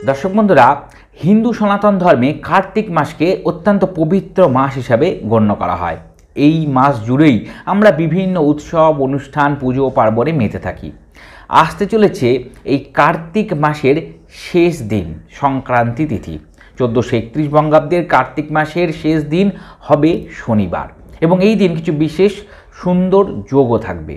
দর্শক বন্ধুরা, হিন্দু সনাতন ধর্মে কার্তিক মাসকে অত্যন্ত পবিত্র মাস হিসাবে গণ্য করা হয়। এই মাস জুড়েই আমরা বিভিন্ন উৎসব, অনুষ্ঠান, পুজো পার্বণে মেতে থাকি। আসতে চলেছে এই কার্তিক মাসের শেষ দিন, সংক্রান্তি তিথি। 1431 বঙ্গাব্দের কার্তিক মাসের শেষ দিন হবে শনিবার, এবং এই দিন কিছু বিশেষ সুন্দর যোগও থাকবে।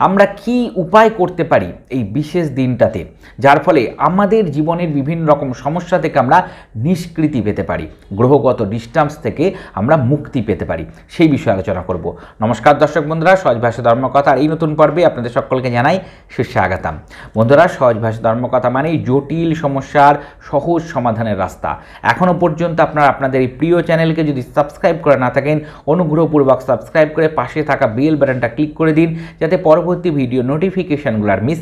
আমরা কি উপায় করতে পারি এই বিশেষ দিনটাতে, যার ফলে আমাদের জীবনের বিভিন্ন রকম সমস্যা থেকে আমরা নিষ্কৃতি পেতে পারি, গ্রহগত ডিস্টার্বস থেকে আমরা মুক্তি পেতে পারি, সেই বিষয়ে আলোচনা করব। নমস্কার দর্শক বন্ধুরা, সহজ ভাষা ধর্মকথার এই নতুন পর্বে আপনাদের সকলকে জানাই সুস্বাগতম। বন্ধুরা, সহজ ভাষা ধর্মকথা মানেই জটিল সমস্যার সহজ সমাধানের রাস্তা। এখনও পর্যন্ত আপনারা আপনাদের এই প্রিয় চ্যানেলকে যদি সাবস্ক্রাইব করে না থাকেন, অনুগ্রহপূর্বক সাবস্ক্রাইব করে পাশে থাকা বেল বাটনটা ক্লিক করে দিন, যাতে পরবর্তী ভিডিও নোটিফিকেশনগুলো আর মিস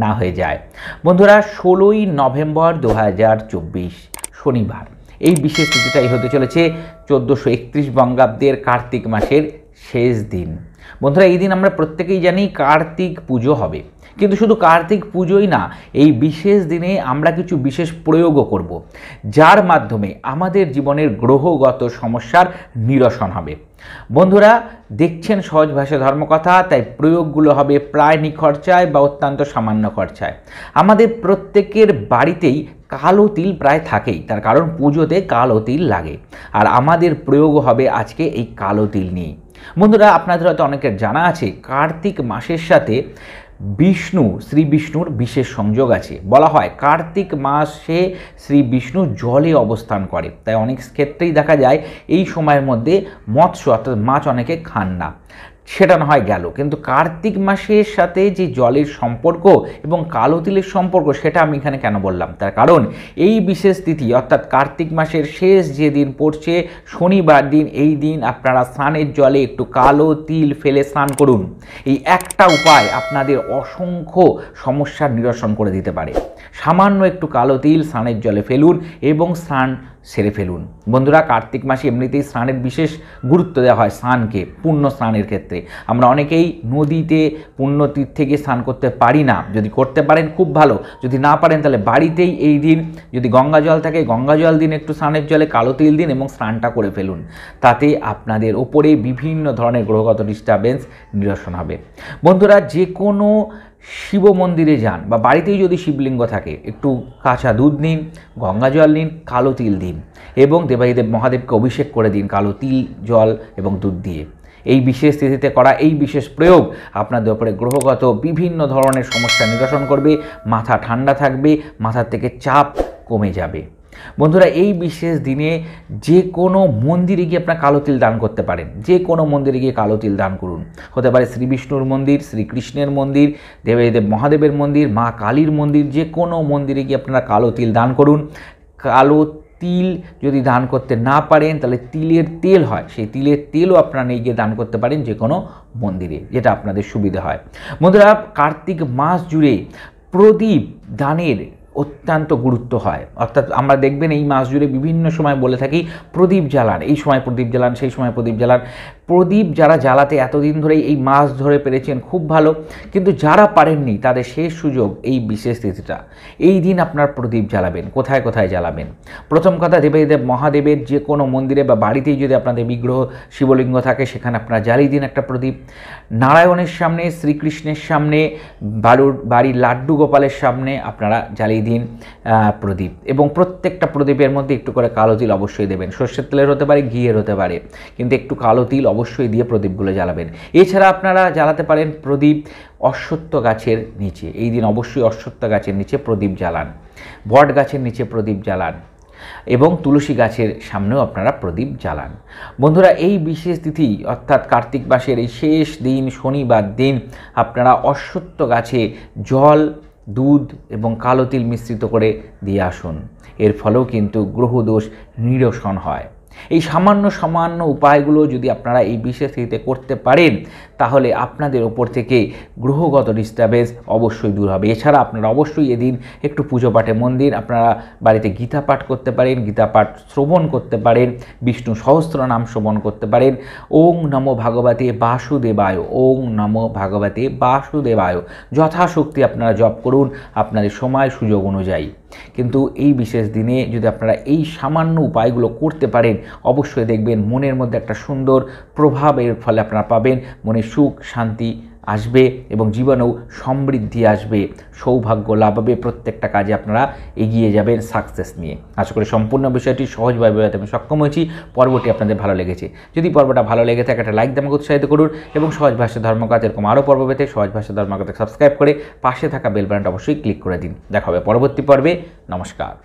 না হয়ে যায়। বন্ধুরা, 16ই নভেম্বর 2024 শনিবার, এই বিশেষ তিথিটাই হতে চলেছে 1431 বঙ্গাব্দের কার্তিক মাসের শেষ দিন। বন্ধুরা, এই দিন আমরা প্রত্যেকেই জানি কার্তিক পুজো হবে, কিন্তু শুধু কার্তিক পুজোই না, এই বিশেষ দিনে আমরা কিছু বিশেষ প্রয়োগও করব, যার মাধ্যমে আমাদের জীবনের গ্রহগত সমস্যার নিরসন হবে। বন্ধুরা, দেখছেন সহজ ভাষা ধর্মকথা, তাই প্রয়োগগুলো হবে প্রায় নিখরচায় বা অত্যন্ত সামান্য খরচায়। আমাদের প্রত্যেকের বাড়িতেই কালো তিল প্রায় থাকেই, তার কারণ পুজোতে কালো তিল লাগে, আর আমাদের প্রয়োগও হবে আজকে এই কালো তিল নিয়ে। বন্ধুরা, আপনাদের হয়তো অনেকের জানা আছে কার্তিক মাসের সাথে শ্রী বিষ্ণুর বিশেষ সংযোগ আছে। বলা হয় কার্তিক মাসে শ্রী বিষ্ণু জলে অবস্থান করে, তাই অনেক ক্ষেত্রেই দেখা যায় এই সময়ের মধ্যে মৎস্য অর্থাৎ মাছ অনেকে খান না। সেটা না হয় গেল, কিন্তু কার্তিক মাসের সাথে যে জলের সম্পর্ক এবং কালো তিলের সম্পর্ক, সেটা আমি এখানে কেন বললাম, তার কারণ এই বিশেষ তিথি অর্থাৎ কার্তিক মাসের শেষ যে দিন পড়ছে শনিবার দিন, এই দিন আপনারা স্নানের জলে একটু কালো তিল ফেলে স্নান করুন। এই একটা উপায় আপনাদের অসংখ্য সমস্যার নিরসন করে দিতে পারে। সামান্য একটু কালো তিল স্নানের জলে ফেলুন এবং স্নান সেরে ফেলুন। বন্ধুরা, কার্তিক মাসে এমনিতেই স্নানের বিশেষ গুরুত্ব দেওয়া হয় স্নানকে, পুণ্য স্নানের ক্ষেত্রে। আমরা অনেকেই নদীতে পুণ্য তীর্থে গিয়ে স্নান করতে পারি না, যদি করতে পারেন খুব ভালো, যদি না পারেন তাহলে বাড়িতেই এই দিন যদি গঙ্গা জল থাকে, গঙ্গা জল দিন, একটু স্নানের জলে কালো তিল দিন এবং স্নানটা করে ফেলুন। তাতে আপনাদের ওপরে বিভিন্ন ধরনের গ্রহগত ডিস্টারবেন্স নিরসন হবে। বন্ধুরা, যে কোনো শিব মন্দিরে যান বা বাড়িতেই যদি শিবলিঙ্গ থাকে, একটু কাঁচা দুধ নিন, গঙ্গা জল নিন, কালো তিল দিন এবং দেবাদিদেব মহাদেবকে অভিষেক করে দিন কালো তিল, জল এবং দুধ দিয়ে। এই বিশেষ তিথিতে করা এই বিশেষ প্রয়োগ আপনাদের উপরে গ্রহগত বিভিন্ন ধরনের সমস্যা নিরসন করবে, মাথা ঠান্ডা থাকবে, মাথার থেকে চাপ কমে যাবে। বন্ধুরা, এই বিশেষ দিনে যে কোনো মন্দিরে গিয়ে আপনার কালো তিল দান করতে পারেন, যে কোনো মন্দিরে গিয়ে কালো তিল দান করুন। হতে পারে শ্রী বিষ্ণুর মন্দির, শ্রীকৃষ্ণের মন্দির, দেবাদিদেব মহাদেবের মন্দির, মা কালীর মন্দির, যে কোনো মন্দিরে গিয়ে আপনারা কালো তিল দান করুন। কালো তিল যদি দান করতে না পারেন, তাহলে তিলের তেল হয়, সেই তিলের তেলও আপনারা নিয়ে গিয়ে দান করতে পারেন যে কোনো মন্দিরে, যেটা আপনাদের সুবিধা হয়। বন্ধুরা, কার্তিক মাস জুড়ে প্রদীপ দানের অত্যন্ত গুরুত্ব হয়, অর্থাৎ আমরা দেখবেন এই মাস জুড়ে বিভিন্ন সময় বলে থাকি প্রদীপ জ্বালান, এই সময় প্রদীপ জ্বালান, সেই সময় প্রদীপ জ্বালান। প্রদীপ যারা জ্বালাতে এতদিন ধরেই এই মাস ধরে পেরেছেন খুব ভালো, কিন্তু যারা পারেননি তাদের শেষ সুযোগ এই বিশেষ তিথিটা। এই দিন আপনার প্রদীপ জ্বালাবেন। কোথায় কোথায় জ্বালাবেন? প্রথম কথা, দেবাদিদেব মহাদেবের যে কোনো মন্দিরে বা বাড়িতেই যদি আপনাদের বিগ্রহ শিবলিঙ্গ থাকে, সেখানে আপনারা জ্বালিয়ে দিন একটা প্রদীপ। নারায়ণের সামনে, শ্রীকৃষ্ণের সামনে, বাড়ির লাড্ডু গোপালের সামনে আপনারা জ্বালিয়ে দিন প্রদীপ, এবং প্রত্যেকটা প্রদীপের মধ্যে একটু করে কালো তিল অবশ্যই দেবেন। সর্ষের তেলের হতে পারে, ঘিয়ের হতে পারে, কিন্তু একটু কালো তিল অবশ্যই দিয়ে প্রদীপগুলো জ্বালাবেন। এছাড়া আপনারা জ্বালাতে পারেন প্রদীপ অশ্বত্থ গাছের নিচে। এই দিন অবশ্যই অশ্বত্থ গাছের নিচে প্রদীপ জ্বালান, বট গাছের নিচে প্রদীপ জ্বালান এবং তুলসী গাছের সামনেও আপনারা প্রদীপ জ্বালান। বন্ধুরা, এই বিশেষ তিথি অর্থাৎ কার্তিক মাসের এই শেষ দিন শনিবার দিন আপনারা অশ্বত্থ গাছে জল, দুধ এবং কালো তিল মিশ্রিত করে দিয়ে আসুন। এর ফলেও কিন্তু গ্রহদোষ নিরসন হয়। এই সামান্য উপায়গুলো যদি আপনারা এই বিশেষ তিথিতে করতে পারেন, তাহলে আপনাদের ওপর থেকে গ্রহগত ডিস্টার্বেন্স অবশ্যই দূর হবে। এছাড়া আপনারা অবশ্যই এদিন একটু পুজো পাঠে মন দিন। আপনারা বাড়িতে গীতা পাঠ করতে পারেন, গীতা পাঠ শ্রবণ করতে পারেন, বিষ্ণু সহস্র নাম শ্রবণ করতে পারেন। ওং নমো ভাগবতে বাসুদেবায়, ওং নমো ভাগবতে বাসুদেবায় যথাশক্তি আপনারা জপ করুন আপনাদের সময় সুযোগ অনুযায়ী। কিন্তু এই বিশেষ দিনে যদি আপনারা এই সামান্য উপায়গুলো করতে পারেন, অবশ্যই দেখবেন মনের মধ্যে একটা সুন্দর প্রভাব এর ফলে আপনারা পাবেন। মনে সুখ শান্তি আসবে এবং জীবনেও সমৃদ্ধি আসবে, সৌভাগ্য লাভ হবে, প্রত্যেকটা কাজে আপনারা এগিয়ে যাবেন সাকসেস নিয়ে। আশা করি সম্পূর্ণ বিষয়টি সহজভাবে বোঝাতে আমি সক্ষম হয়েছি। পর্বটি আপনাদের ভালো লেগেছে। যদি পর্বটা ভালো লেগে থাকে একটা লাইক দিয়ে আমাকে উৎসাহিত করুন এবং সহজ ভাষা ধর্মকাজ এরকম আরও পর্ব পেতে সহজ ভাষা ধর্মকাজ সাবস্ক্রাইব করে পাশে থাকা বেল বাটনটা অবশ্যই ক্লিক করে দিন। দেখা হবে পরবর্তী পর্বে। নমস্কার।